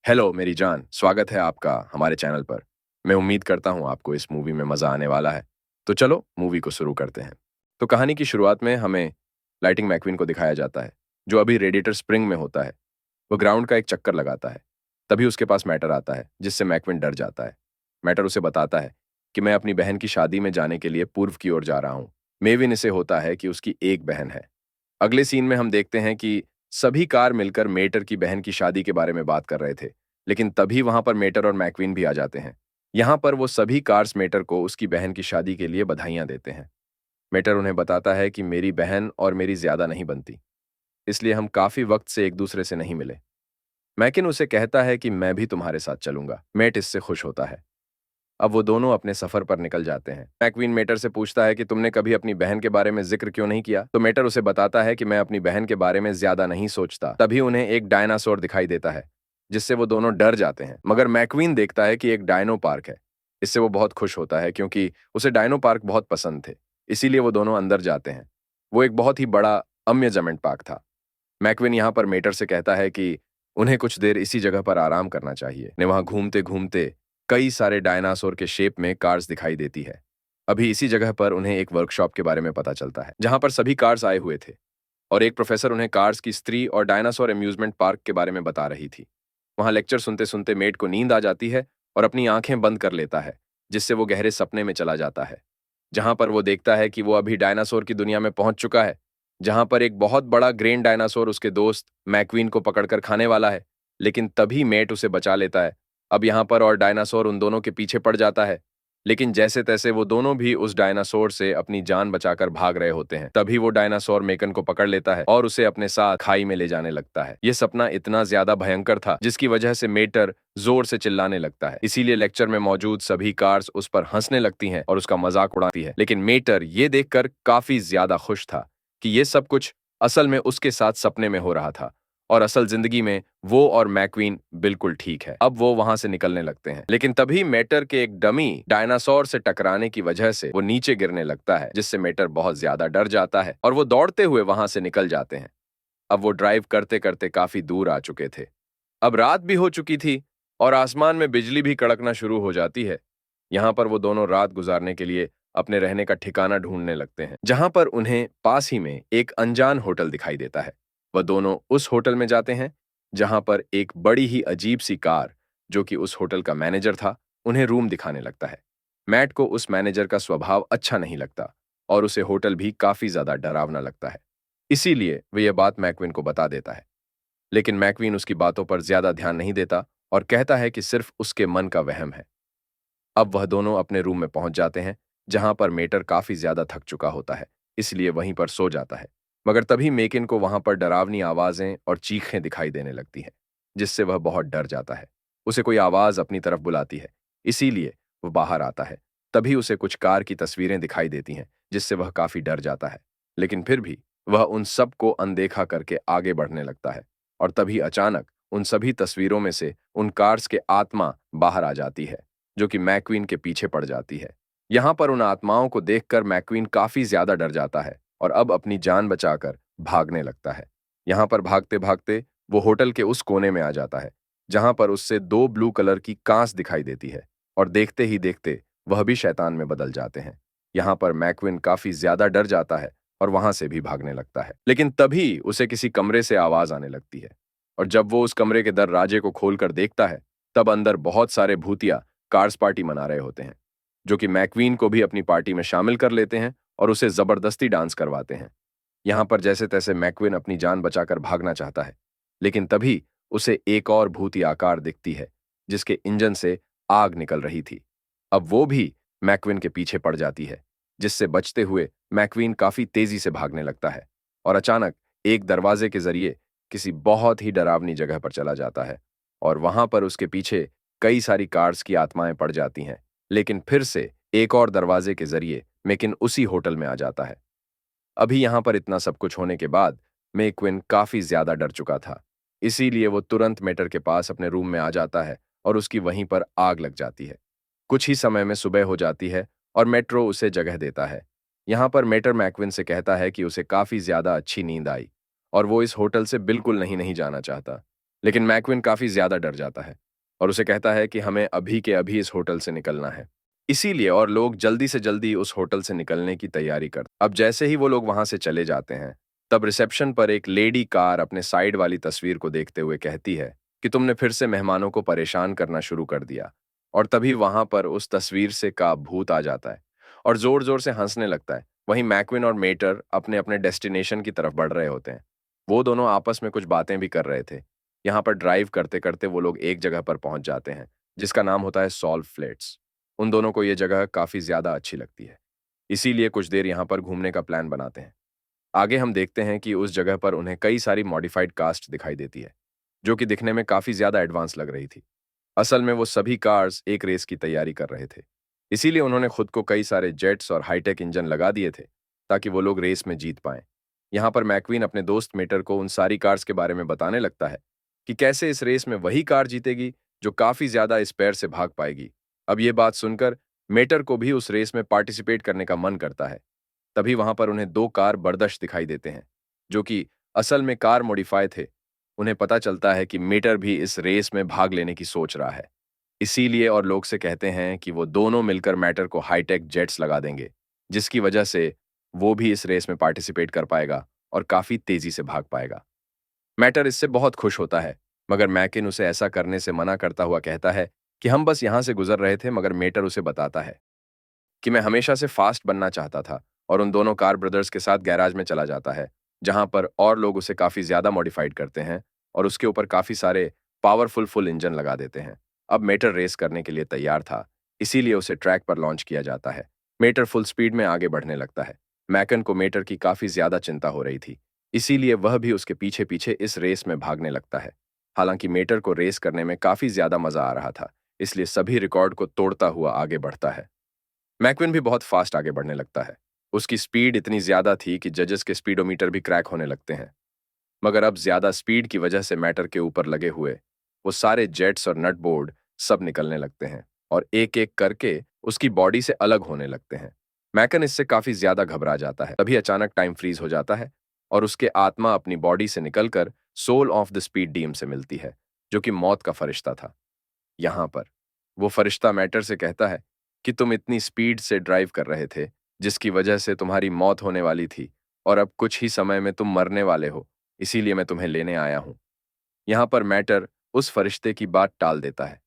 Hello मेरी जान, स्वागत है आपका हमारे चैनल पर। मैं उम्मीद करता हूँ आपको इस मूवी में मज़ा आने वाला है। तो चलो मूवी को शुरू करते हैं। तो कहानी की शुरुआत में हमें लाइटिंग मैक्वीन को दिखाया जाता है, जो अभी रेडिएटर स्प्रिंग में होता है। वो ग्राउंड का एक चक्कर लगाता है। तभी उसके पास मैटर आता है, जिससे मैक्वीन डर जाता है। मैटर उसे बताता है कि मैं अपनी बहन की शादी में जाने के लिए पूर्व की ओर जा रहा हूँ। मेविन इसे होता है कि उसकी एक बहन है। अगले सीन में हम देखते हैं कि सभी कार मिलकर मेटर की बहन की शादी के बारे में बात कर रहे थे, लेकिन तभी वहां पर मेटर और मैक्वीन भी आ जाते हैं। यहां पर वो सभी कार्स मेटर को उसकी बहन की शादी के लिए बधाइयां देते हैं। मेटर उन्हें बताता है कि मेरी बहन और मेरी ज्यादा नहीं बनती, इसलिए हम काफी वक्त से एक दूसरे से नहीं मिले। मैकिन उसे कहता है कि मैं भी तुम्हारे साथ चलूंगा। मेट इससे खुश होता है। अब वो दोनों अपने सफर पर निकल जाते हैं। मैक्वीन मेटर से पूछता है कि तुमने कभी अपनी बहन के बारे में जिक्र क्यों नहीं किया। तो मेटर उसे बताता है कि मैं अपनी बहन के बारे में ज्यादा नहीं सोचता। तभी उन्हें एक डायनासोर दिखाई देता है, जिससे वो दोनों डर जाते हैं। मगर मैक्वीन देखता है कि एक डायनो पार्क है। इससे वो बहुत खुश होता है, क्योंकि उसे डायनो पार्क बहुत पसंद थे। इसीलिए वो दोनों अंदर जाते हैं। वो एक बहुत ही बड़ा अम्यूजमेंट पार्क था। मैक्विन यहाँ पर मेटर से कहता है कि उन्हें कुछ देर इसी जगह पर आराम करना चाहिए। ने वहां घूमते घूमते कई सारे डायनासोर के शेप में कार्स दिखाई देती है। अभी इसी जगह पर उन्हें एक वर्कशॉप के बारे में पता चलता है, जहां पर सभी कार्स आए हुए थे और एक प्रोफेसर उन्हें कार्स की स्त्री और डायनासोर अम्यूजमेंट पार्क के बारे में बता रही थी। वहां लेक्चर सुनते सुनते मेट को नींद आ जाती है और अपनी आंखें बंद कर लेता है, जिससे वो गहरे सपने में चला जाता है, जहां पर वो देखता है कि वो अभी डायनासोर की दुनिया में पहुंच चुका है, जहां पर एक बहुत बड़ा ग्रेन डायनासोर उसके दोस्त मैक्वीन को पकड़कर खाने वाला है। लेकिन तभी मेट उसे बचा लेता है। अब यहाँ पर और डायनासोर उन दोनों के पीछे पड़ जाता है, लेकिन जैसे तैसे वो दोनों भी उस डायनासोर से अपनी जान बचाकर भाग रहे होते हैं। तभी वो डायनासोर मेकन को पकड़ लेता है और उसे अपने साथ खाई में ले जाने लगता है। ये सपना इतना ज्यादा भयंकर था, जिसकी वजह से मेटर जोर से चिल्लाने लगता है। इसीलिए लेक्चर में मौजूद सभी कार्स उस पर हंसने लगती हैं और उसका मजाक उड़ाती है। लेकिन मेटर ये देखकर काफी ज्यादा खुश था कि ये सब कुछ असल में उसके साथ सपने में हो रहा था और असल जिंदगी में वो और मैक्वीन बिल्कुल ठीक है। अब वो वहां से निकलने लगते हैं, लेकिन तभी मेटर के एक डमी डायनासोर से टकराने की वजह से वो नीचे गिरने लगता है, जिससे मेटर बहुत ज्यादा डर जाता है और वो दौड़ते हुए वहां से निकल जाते हैं। अब वो ड्राइव करते करते काफी दूर आ चुके थे। अब रात भी हो चुकी थी और आसमान में बिजली भी कड़कना शुरू हो जाती है। यहाँ पर वो दोनों रात गुजारने के लिए अपने रहने का ठिकाना ढूंढने लगते हैं, जहां पर उन्हें पास ही में एक अनजान होटल दिखाई देता है। वह दोनों उस होटल में जाते हैं, जहां पर एक बड़ी ही अजीब सी कार, जो कि उस होटल का मैनेजर था, उन्हें रूम दिखाने लगता है। मैट को उस मैनेजर का स्वभाव अच्छा नहीं लगता और उसे होटल भी काफी ज्यादा डरावना लगता है। इसीलिए वह यह बात मैक्विन को बता देता है। लेकिन मैक्वीन उसकी बातों पर ज्यादा ध्यान नहीं देता और कहता है कि सिर्फ उसके मन का वहम है। अब वह दोनों अपने रूम में पहुंच जाते हैं, जहां पर मेटर काफी ज्यादा थक चुका होता है, इसलिए वहीं पर सो जाता है। मगर तभी मेकिन को वहां पर डरावनी आवाजें और चीखें दिखाई देने लगती हैं, जिससे वह बहुत डर जाता है। उसे कोई आवाज अपनी तरफ बुलाती है, इसीलिए वह बाहर आता है। तभी उसे कुछ कार की तस्वीरें दिखाई देती हैं, जिससे वह काफी डर जाता है। लेकिन फिर भी वह उन सब को अनदेखा करके आगे बढ़ने लगता है और तभी अचानक उन सभी तस्वीरों में से उन कार्स के आत्मा बाहर आ जाती है, जो कि मैक्वीन के पीछे पड़ जाती है। यहाँ पर उन आत्माओं को देखकर मैक्वीन काफी ज्यादा डर जाता है और अब अपनी जान बचाकर भागने लगता है। यहाँ पर भागते भागते वो होटल के उस कोने में आ जाता है, जहां पर उससे दो ब्लू कलर की कांच दिखाई देती है और देखते ही देखते वह भी शैतान में बदल जाते हैं। यहाँ पर मैक्विन काफी ज्यादा डर जाता है और वहां से भी भागने लगता है। लेकिन तभी उसे किसी कमरे से आवाज आने लगती है और जब वो उस कमरे के दरवाजे को खोलकर देखता है, तब अंदर बहुत सारे भूतिया कार्स पार्टी मना रहे होते हैं, जो कि मैक्वीन को भी अपनी पार्टी में शामिल कर लेते हैं और उसे जबरदस्ती डांस करवाते हैं। यहाँ पर जैसे तैसे मैक्वीन अपनी जान बचाकर भागना चाहता है, लेकिन तभी उसे एक और भूतिया आकार दिखती है, जिसके इंजन से आग निकल रही थी। अब वो भी मैक्वीन के पीछे पड़ जाती है, जिससे बचते हुए मैक्वीन काफी तेजी से भागने लगता है और अचानक एक दरवाजे के जरिए किसी बहुत ही डरावनी जगह पर चला जाता है और वहां पर उसके पीछे कई सारी कार्स की आत्माएं पड़ जाती हैं। लेकिन फिर से एक और दरवाजे के जरिए मेकिन उसी होटल में आ जाता है। अभी यहां पर इतना सब कुछ होने के बाद मैक्विन काफी ज्यादा डर चुका था, इसीलिए वो तुरंत मेटर के पास अपने रूम में आ जाता है और उसकी वहीं पर आग लग जाती है। कुछ ही समय में सुबह हो जाती है और मेट्रो उसे जगह देता है। यहाँ पर मेटर मैक्विन से कहता है कि उसे काफी ज्यादा अच्छी नींद आई और वो इस होटल से बिल्कुल नहीं नहीं जाना चाहता। लेकिन मैक्विन काफी ज्यादा डर जाता है और उसे कहता है कि हमें अभी के अभी इस होटल से निकलना है। इसीलिए और लोग जल्दी से जल्दी उस होटल से निकलने की तैयारी कर। अब जैसे ही वो लोग वहां से चले जाते हैं, तब रिसेप्शन पर एक लेडी कार अपने साइड वाली तस्वीर को देखते हुए कहती है कि तुमने फिर से मेहमानों को परेशान करना शुरू कर दिया। और तभी वहां पर उस तस्वीर से का भूत आ जाता है और जोर जोर से हंसने लगता है। वहीं मैक्विन और मेटर अपने अपने डेस्टिनेशन की तरफ बढ़ रहे होते हैं। वो दोनों आपस में कुछ बातें भी कर रहे थे। यहाँ पर ड्राइव करते करते वो लोग एक जगह पर पहुंच जाते हैं जिसका नाम होता है सॉल्व फ्लेट्स। उन दोनों को ये जगह काफी ज्यादा अच्छी लगती है, इसीलिए कुछ देर यहाँ पर घूमने का प्लान बनाते हैं। आगे हम देखते हैं कि उस जगह पर उन्हें कई सारी मॉडिफाइड कास्ट दिखाई देती है जो कि दिखने में काफी ज्यादा एडवांस लग रही थी। असल में वो सभी कार्स एक रेस की तैयारी कर रहे थे, इसीलिए उन्होंने खुद को कई सारे जेट्स और हाईटेक इंजन लगा दिए थे ताकि वो लोग रेस में जीत पाएं। यहाँ पर मैक्वीन अपने दोस्त मेटर को उन सारी कार्स के बारे में बताने लगता है कि कैसे इस रेस में वही कार जीतेगी जो काफी ज्यादा स्पेयर से भाग पाएगी। अब ये बात सुनकर मेटर को भी उस रेस में पार्टिसिपेट करने का मन करता है। तभी वहां पर उन्हें दो कार बर्दश दिखाई देते हैं जो कि असल में कार मॉडिफाई थे। उन्हें पता चलता है कि मेटर भी इस रेस में भाग लेने की सोच रहा है, इसीलिए और लोग से कहते हैं कि वो दोनों मिलकर मैटर को हाईटेक जेट्स लगा देंगे जिसकी वजह से वो भी इस रेस में पार्टिसिपेट कर पाएगा और काफी तेजी से भाग पाएगा। मैटर इससे बहुत खुश होता है, मगर मैकिन उसे ऐसा करने से मना करता हुआ कहता है कि हम बस यहां से गुजर रहे थे। मगर मेटर उसे बताता है कि मैं हमेशा से फास्ट बनना चाहता था और उन दोनों कार ब्रदर्स के साथ गैराज में चला जाता है जहां पर और लोग उसे काफी ज्यादा मॉडिफाइड करते हैं और उसके ऊपर काफी सारे पावरफुल फुल इंजन लगा देते हैं। अब मेटर रेस करने के लिए तैयार था, इसीलिए उसे ट्रैक पर लॉन्च किया जाता है। मेटर फुल स्पीड में आगे बढ़ने लगता है। मैकन को मेटर की काफी ज्यादा चिंता हो रही थी, इसीलिए वह भी उसके पीछे पीछे इस रेस में भागने लगता है। हालांकि मेटर को रेस करने में काफी ज्यादा मजा आ रहा था, इसलिए सभी रिकॉर्ड को तोड़ता हुआ आगे बढ़ता है। मैक्विन भी बहुत फास्ट आगे बढ़ने लगता है। उसकी स्पीड इतनी ज्यादा थी कि जजेस के स्पीडोमीटर भी क्रैक होने लगते हैं। मगर अब ज्यादा स्पीड की वजह से मैटर के ऊपर लगे हुए वो सारे जेट्स और नट बोर्ड सब निकलने लगते हैं और एक एक करके उसकी बॉडी से अलग होने लगते हैं। मैकन इससे काफी ज्यादा घबरा जाता है। तभी अचानक टाइम फ्रीज हो जाता है और उसके आत्मा अपनी बॉडी से निकलकर सोल ऑफ द स्पीड डीम से मिलती है जो कि मौत का फरिश्ता था। यहाँ पर वो फरिश्ता मैटर से कहता है कि तुम इतनी स्पीड से ड्राइव कर रहे थे जिसकी वजह से तुम्हारी मौत होने वाली थी और अब कुछ ही समय में तुम मरने वाले हो, इसीलिए मैं तुम्हें लेने आया हूं। यहाँ पर मैटर उस फरिश्ते की बात टाल देता है